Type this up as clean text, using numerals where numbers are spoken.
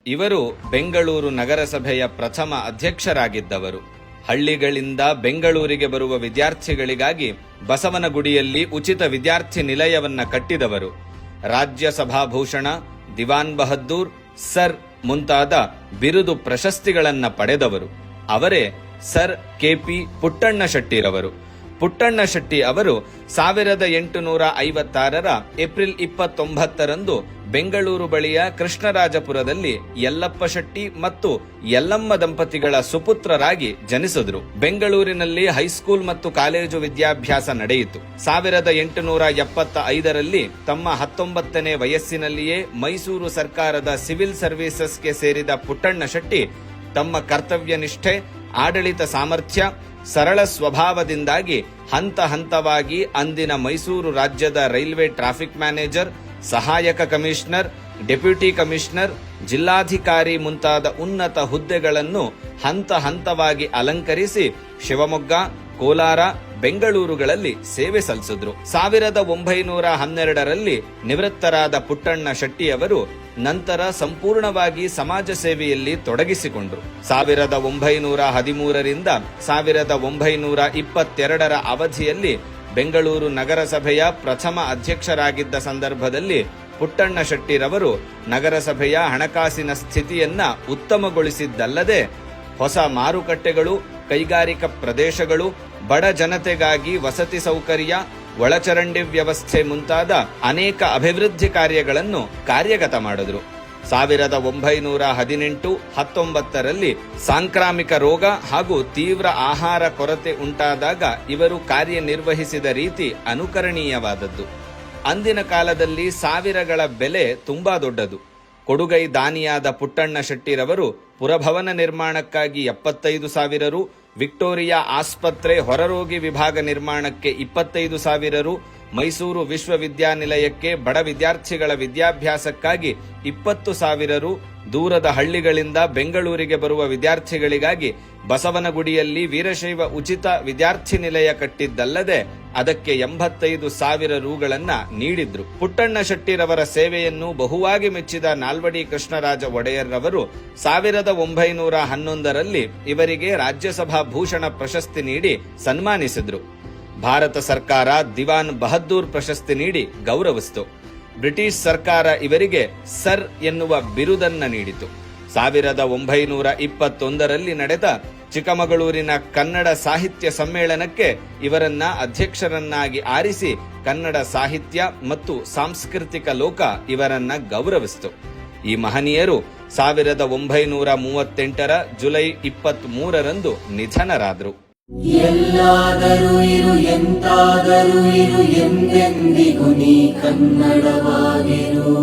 ಇವರು ಬೆಂಗಳೂರು ನಗರಸಭೆಯ ಪ್ರಥಮ ಅಧ್ಯಕ್ಷರಾಗಿದ್ದವರು. ಹಳ್ಳಿಗಳಿಂದ ಬೆಂಗಳೂರಿಗೆ ಬರುವ ವಿದ್ಯಾರ್ಥಿಗಳಿಗಾಗಿ ಬಸವನಗುಡಿಯಲ್ಲಿ ಉಚಿತ ವಿದ್ಯಾರ್ಥಿ ನಿಲಯವನ್ನ ಕಟ್ಟಿದವರು. ರಾಜ್ಯಸಭಾಭೂಷಣ, ದಿವಾನ್ ಬಹದ್ದೂರ್, ಸರ್ ಮುಂತಾದ ಬಿರುದು ಪ್ರಶಸ್ತಿಗಳನ್ನ ಪಡೆದವರು. ಅವರೇ ಸರ್ ಕೆಪಿ ಪುಟ್ಟಣ್ಣ ಶೆಟ್ಟಿರವರು. ಪುಟ್ಟಣ್ಣ ಶೆಟ್ಟಿ ಅವರು 1856ರ ಏಪ್ರಿಲ್ 29ರಂದು ಬೆಂಗಳೂರು ಬಳಿಯ ಕೃಷ್ಣರಾಜಪುರದಲ್ಲಿ ಯಲ್ಲಪ್ಪ ಶೆಟ್ಟಿ ಮತ್ತು ಯಲ್ಲಮ್ಮ ದಂಪತಿಗಳ ಸುಪುತ್ರರಾಗಿ ಜನಿಸಿದರು. ಬೆಂಗಳೂರಿನಲ್ಲಿ ಹೈಸ್ಕೂಲ್ ಮತ್ತು ಕಾಲೇಜು ವಿದ್ಯಾಭ್ಯಾಸ ನಡೆಯಿತು. 1875ರಲ್ಲಿ ತಮ್ಮ 19ನೇ ವಯಸ್ಸಿನಲ್ಲಿಯೇ ಮೈಸೂರು ಸರ್ಕಾರದ ಸಿವಿಲ್ ಸರ್ವೀಸಸ್ಗೆ ಸೇರಿದ ಪುಟ್ಟಣ್ಣ ಶೆಟ್ಟಿ ತಮ್ಮ ಕರ್ತವ್ಯ ನಿಷ್ಠೆ, ಆಡಳಿತ ಸಾಮರ್ಥ್ಯ, ಸರಳ ಸ್ವಭಾವದಿಂದಾಗಿ ಹಂತ ಹಂತವಾಗಿ ಅಂದಿನ ಮೈಸೂರು ರಾಜ್ಯದ ರೈಲ್ವೆ ಟ್ರಾಫಿಕ್ ಮ್ಯಾನೇಜರ್, ಸಹಾಯಕ ಕಮಿಷನರ್, ಡೆಪ್ಯೂಟಿ ಕಮಿಷನರ್, ಜಿಲ್ಲಾಧಿಕಾರಿ ಮುಂತಾದ ಉನ್ನತ ಹುದ್ದೆಗಳನ್ನು ಹಂತ ಹಂತವಾಗಿ ಅಲಂಕರಿಸಿ ಶಿವಮೊಗ್ಗ, ಕೋಲಾರ, ಬೆಂಗಳೂರುಗಳಲ್ಲಿ ಸೇವೆ ಸಲ್ಲಿಸಿದ್ರು. 1912ರಲ್ಲಿ ನಿವೃತ್ತರಾದ ಪುಟ್ಟಣ್ಣ ಶೆಟ್ಟಿಯವರು ನಂತರ ಸಂಪೂರ್ಣವಾಗಿ ಸಮಾಜ ಸೇವೆಯಲ್ಲಿ ತೊಡಗಿಸಿಕೊಂಡರು. 1913ರಿಂದ 1922ರ ಅವಧಿಯಲ್ಲಿ ಬೆಂಗಳೂರು ನಗರಸಭೆಯ ಪ್ರಥಮ ಅಧ್ಯಕ್ಷರಾಗಿದ್ದ ಸಂದರ್ಭದಲ್ಲಿ ಪುಟ್ಟಣ್ಣ ಶೆಟ್ಟಿರವರು ನಗರಸಭೆಯ ಹಣಕಾಸಿನ ಸ್ಥಿತಿಯನ್ನ ಉತ್ತಮಗೊಳಿಸಿದ್ದಲ್ಲದೆ ಹೊಸ ಮಾರುಕಟ್ಟೆಗಳು, ಕೈಗಾರಿಕಾ ಪ್ರದೇಶಗಳು, ಬಡ ಜನತೆಗಾಗಿ ವಸತಿ ಸೌಕರ್ಯ, ಒಳಚರಂಡಿ ವ್ಯವಸ್ಥೆ ಮುಂತಾದ ಅನೇಕ ಅಭಿವೃದ್ಧಿ ಕಾರ್ಯಗಳನ್ನು ಕಾರ್ಯಗತ ಮಾಡಿದರು. 1918-19ರಲ್ಲಿ ಸಾಂಕ್ರಾಮಿಕ ರೋಗ ಹಾಗೂ ತೀವ್ರ ಆಹಾರ ಕೊರತೆ ಉಂಟಾದಾಗ ಇವರು ಕಾರ್ಯನಿರ್ವಹಿಸಿದ ರೀತಿ ಅನುಕರಣೀಯವಾದದ್ದು. ಅಂದಿನ ಕಾಲದಲ್ಲಿ ಸಾವಿರಗಳ ಬೆಲೆ ತುಂಬಾ ದೊಡ್ಡದು. ಕೊಡುಗೈ ದಾನಿಯಾದ ಪುಟ್ಟಣ್ಣ ಶೆಟ್ಟಿರವರು ಪುರಭವನ ನಿರ್ಮಾಣಕ್ಕಾಗಿ 75,000 ರು, ವಿಕ್ಟೋರಿಯಾ ಆಸ್ಪತ್ರೆ ಹೊರರೋಗಿ ವಿಭಾಗ ನಿರ್ಮಾಣಕ್ಕೆ 25,000 ರು, ಮೈಸೂರು ವಿಶ್ವವಿದ್ಯಾನಿಲಯಕ್ಕೆ ಬಡ ವಿದ್ಯಾರ್ಥಿಗಳ ವಿದ್ಯಾಭ್ಯಾಸಕ್ಕಾಗಿ 20,000 ರು, ದೂರದ ಹಳ್ಳಿಗಳಿಂದ ಬೆಂಗಳೂರಿಗೆ ಬರುವ ವಿದ್ಯಾರ್ಥಿಗಳಿಗಾಗಿ ಬಸವನಗುಡಿಯಲ್ಲಿ ವೀರಶೈವ ಉಚಿತ ವಿದ್ಯಾರ್ಥಿ ನಿಲಯ ಕಟ್ಟಿದ್ದಲ್ಲದೆ ಅದಕ್ಕೆ 85,000 ರೂಗಳನ್ನ ನೀಡಿದ್ರು. ಪುಟ್ಟಣ್ಣ ಶೆಟ್ಟಿರವರ ಸೇವೆಯನ್ನು ಬಹುವಾಗಿ ಮೆಚ್ಚಿದ ನಾಲ್ವಡಿ ಕೃಷ್ಣರಾಜ ಒಡೆಯರ್ರವರು 1911ರಲ್ಲಿ ಇವರಿಗೆ ರಾಜ್ಯಸಭಾ ಭೂಷಣ ಪ್ರಶಸ್ತಿ ನೀಡಿ ಸನ್ಮಾನಿಸಿದ್ರು. ಭಾರತ ಸರ್ಕಾರ ದಿವಾನ್ ಬಹದ್ದೂರ್ ಪ್ರಶಸ್ತಿ ನೀಡಿ ಗೌರವಿಸಿತು. ಬ್ರಿಟಿಷ್ ಸರ್ಕಾರ ಇವರಿಗೆ ಸರ್ ಎನ್ನುವ ಬಿರುದನ್ನ ನೀಡಿತು. 1921ರಲ್ಲಿ ನಡೆದ ಚಿಕ್ಕಮಗಳೂರಿನ ಕನ್ನಡ ಸಾಹಿತ್ಯ ಸಮ್ಮೇಳನಕ್ಕೆ ಇವರನ್ನ ಅಧ್ಯಕ್ಷರನ್ನಾಗಿ ಆರಿಸಿ ಕನ್ನಡ ಸಾಹಿತ್ಯ ಮತ್ತು ಸಾಂಸ್ಕೃತಿಕ ಲೋಕ ಇವರನ್ನ ಗೌರವಿಸಿತು. ಈ ಮಹನೀಯರು 1938ರ ಜುಲೈ 23ರಂದು ನಿಧನರಾದರು. ಎಲ್ಲಾದರೂ ಇರು, ಎಂತಾದರೂ ಇರು, ಎಂದೆಂದಿಗೂ ನೀ ಕನ್ನಡವಾಗಿರು.